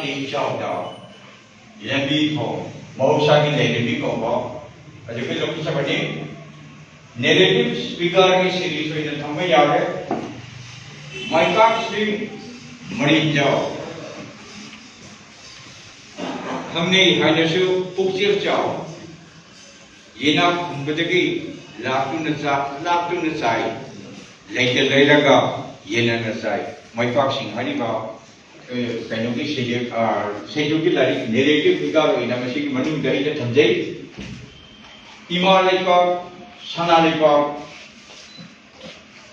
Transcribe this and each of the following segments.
Li Chao Dao, Lembi Hong, Mosaki Lady Bico, as you look at somebody. Narrative speaker series with the Tamayare, my top stream, Marine Jow. Hamney Hanasu, Puxir Chow. Yena Mbadagi, Laptun aside, later go, Yena aside. My foxing Haniba, Kanoki Seduki like narrative figure in a machine Manu Day at Tanjay. Imalika, Sanalika,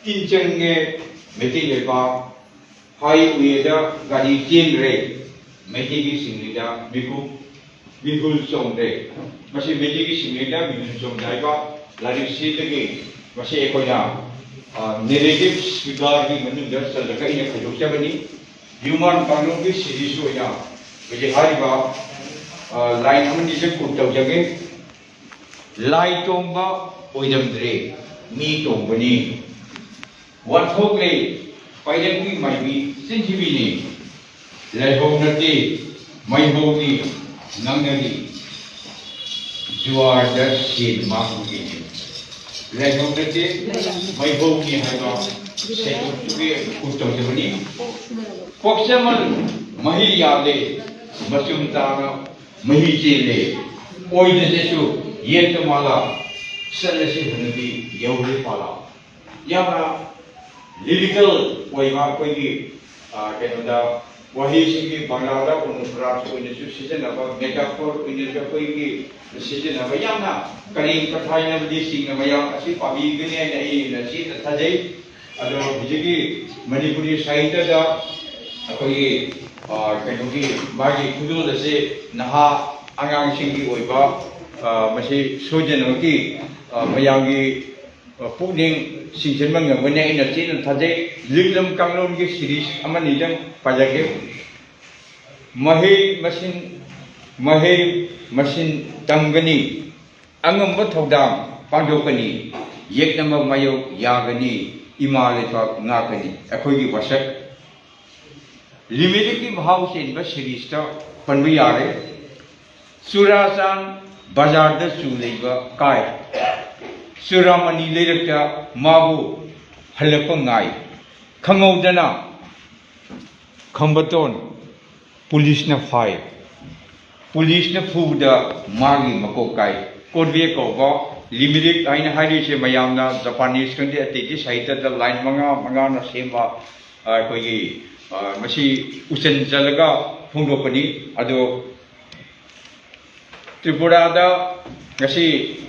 Tinchenge, Metilika, High Weather, Gadi Tin Ray, Metigi Singlida, Bihul Song Day. Masi Metigi Singlida, Bihul Song Daiba, Larry Seat again, Masi Ekoya, narratives regarding Manunders, the Kaina Kajokabani, Human Kanoki, Sidisuya, with the Hariba, Line Ammunition Kutajage, Light Tomba, Oidamdre, Me Tombani. What hope lay, Paidangi might be Sinjivini, Lahonati, my holy, Nangadi. You are just shade marking. Lahonati, my holy Haga, said to be Kutajamani. Foxaman, Mahiyale, Masumtana, Mahijele, Oidasu. Yentamala, Celesi Hanabi, Yoli Pala. Yama, lyrical, Wayma, Canada, Wahi, Banala, Unufra, in the season of metaphor, in the season of Ayana, Karim Katana, Listing of Mayam, Sipabi, and a seat at Tade, Ado Vijigi, Manipuri Saita, Akoye, Kanuki, Magi Kudu, the say, Naha, Angang Shingi Oiba. Masih sojanaki mayangi puning singsenman yang mana energi dan thade lilam kanglon ke series aman nidang pajake mahe masin tanggani angam bathodam pandokani yek nama mayo yagani imaleta ngakani akoi ki wasak limited ki bhav se inba series ta panbi yare Surasan Bazar the Suliva Kai Suramani Liraka Mabu Halapangai Kangodana Kambaton Police na fire Police na Fuda Magi Makokai Kodvia Kova Limited Aina Hadisha Mayamna Japanese country at the site the line Mangana Sema Koyi Mashi Usen Jalaga Fundopani Ado Tripurada, Gasi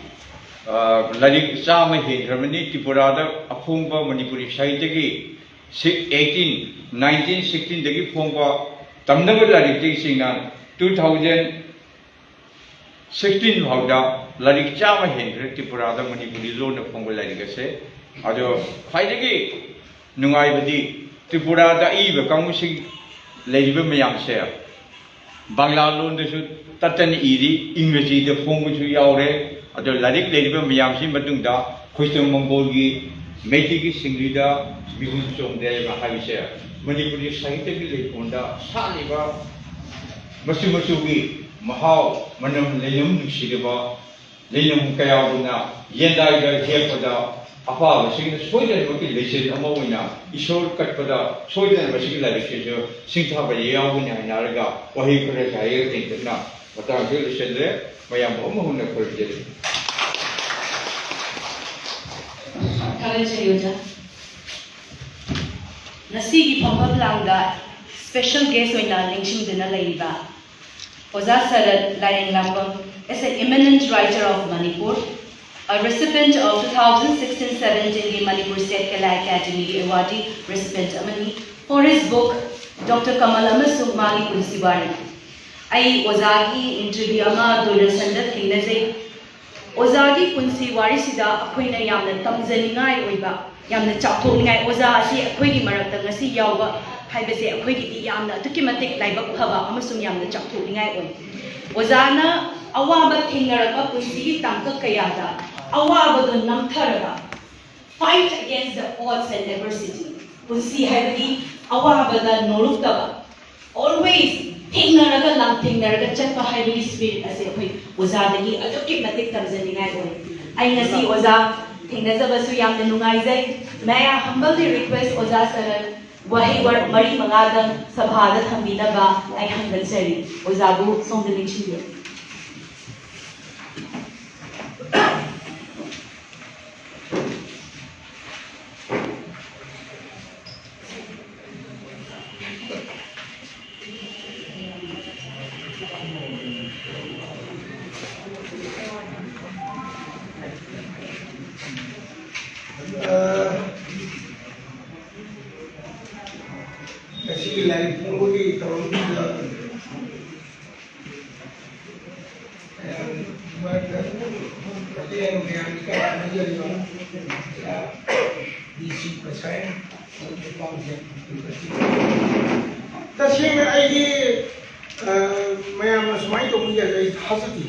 Ladik Sama Hindramani, Tripurada, Afumba, Manipuri Saitagi, 1916, the Gipumba, Tamnaga Ladik Singan, 2016 Hauda, Ladik Chama Hindra, Tripurada, Manipuri Zone of Pongo Ladigase, Ado Haidagi, Nungai, Tripurada Eva, Kamusi, Lady Mayam Share. Bangla the Tatan Iri, English the Fongu Yaure, other Ladik Lady Mayamsi Matunda, Question Mongolgi, Metigi Singlida, Bihun Song de Mahavisha, Manipuri Saitaki Honda, Saliba, Masumasugi, Mahao, Manam Lenum Shigaba, Lenum Kayabuna, Yenda Herpada. Apa, sing soidan mungkin lesin amawina, isol kat pada soidan masih lagi sejo, sing thapa yawunya naraga, wahi kerja air tingkatna, mata hasil lesin le, mayam amawuna kerja. Kalian serius? Nasi di pembab langga, special guest wina lingshing dina laiba. Oza Sarat Lain Lambam is an eminent writer of Manipur. A recipient of 2016-17 Manipur State Kala Academy Awardee recipient Amani for his book Dr. Kamal Amasung Mali Kunsiwari. I Ozagi interview ama Duransanda Thinaze Ozagi Kunsiwari Sida Akwina Yamna Tamzaningai Oiba Yamna Chaptoningai Oza Si Akwigi Maratanga Si Yawa Haibase Akwigi Yamna Tukimatic Laiba Hava Amasung Yamna Chaptoningai Oi Ozana Awaba Tingaraka Kunsi Tanka Kayada Awabado Namtaraga fight against the odds and adversity. Kunsi Habadi Awabada Norutaba always think ꯊꯦꯡꯅꯔꯒ ꯆꯠꯄ ꯍꯥꯏꯕꯒꯤ spirit ꯑꯁꯦ ꯑꯩꯈꯣꯏ ꯑꯣꯖꯥꯗꯒꯤ ꯑꯗꯨꯛꯀꯤ ꯃꯇꯤꯛ ꯇꯝꯖꯅꯤꯡꯉꯥꯏ ꯑꯣꯏ ꯑꯩ ꯉꯁꯤ ꯑꯣꯖꯥ ꯊꯦꯡꯅꯖꯕꯁꯨ ꯌꯥꯝꯅ ꯅꯨꯡꯉꯥꯏꯖꯩ may I humbly request ꯑꯣꯖꯥ ꯁꯔꯠ ꯋꯥꯍꯩ ꯃꯔꯤ ꯃꯉꯥꯗꯪ ꯁꯚꯥꯗ ꯊꯝꯕꯤꯅꯕ ꯑꯩ ꯍꯪꯒꯠꯆꯔꯤ ꯑꯣꯖꯥꯕꯨ ꯁꯣꯝꯗ ꯅꯤꯡꯁꯤꯡꯕꯤꯌꯨ Kasi lain punguli tahun juga. Berarti yang mengambilkan aja di bawah di sini persen untuk bangsa. Tapi yang ini memang semai tu punya dari hasati.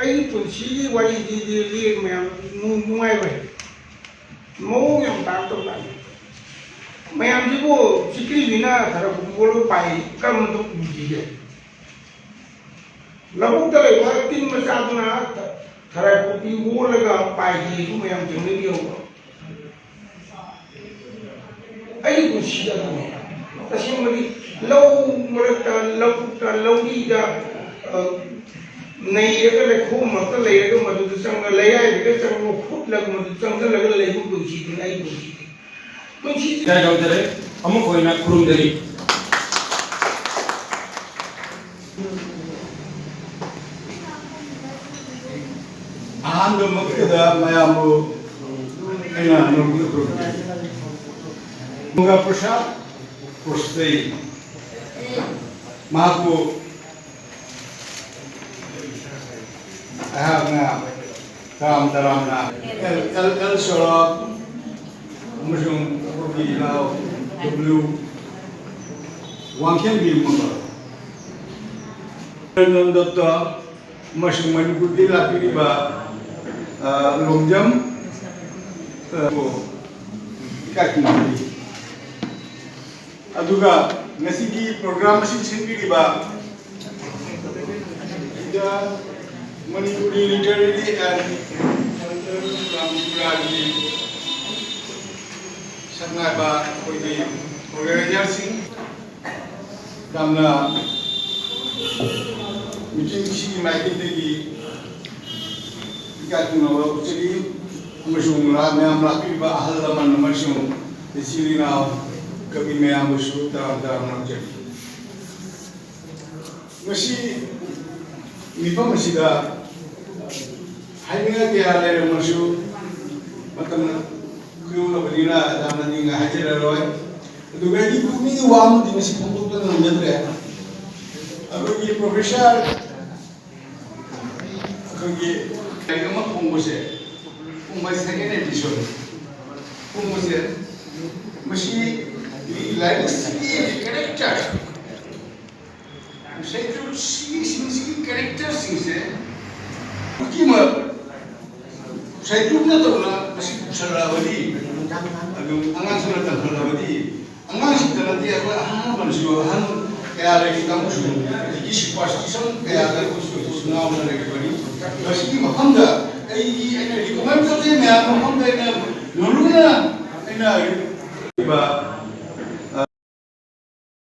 Ini pun sih wajib di memang nungai baik. Mau yang tak tahu lagi. Mayam jibo sikri bina thara bolo pai kam to bujije labu tale wa tin macha na thara ko pi bol ga pai ji ku mayam jone dio ai ku shida na tasim mali law murata law di da nei ga le khu ma ta le ga ma du sang le ai ga sang khut lag ma du sang la ga le ku ji ai ku ji Saya jawab kamu kau nak kurung dari. Anda makda mayamu ina nunggu kurung. Munga prasad prostai. Mahapu ahna kam daramna el shorat Muslim Now, W. One can be member. And the Muslim Manipula Piriba Longjam Kakimari. Aduga, Nasiki program Sin Piriba the Manipuri literary and Sangai ba koi organizing damna meeting si mai ki ka tuna wa uchiri amasung la me amla pi ba halaman amasung isiri na kabi me amusu ta na cheri ngasi nipa masida hainga ke ale amusu matam Kuyong na balina dama ni nga hajar roy. Duga di kumi ni wam di masih pungtuk tu nang jadre. Abu ye profesor kagi agama punguse. Pungus second edition. Punguse masih di lain segi karakter. Saya tu segi karakter sih. Bagaimana? Saya juga tahu lah masih sarawadi, agam angan sudah tak sarawadi, angan sudah nanti aku manusia kayak ada kita musuh, jadi sifat kayak ada musuh senang mana lagi masih maham dah, ini di komentar tu ni maham dah ni, lalu na, ini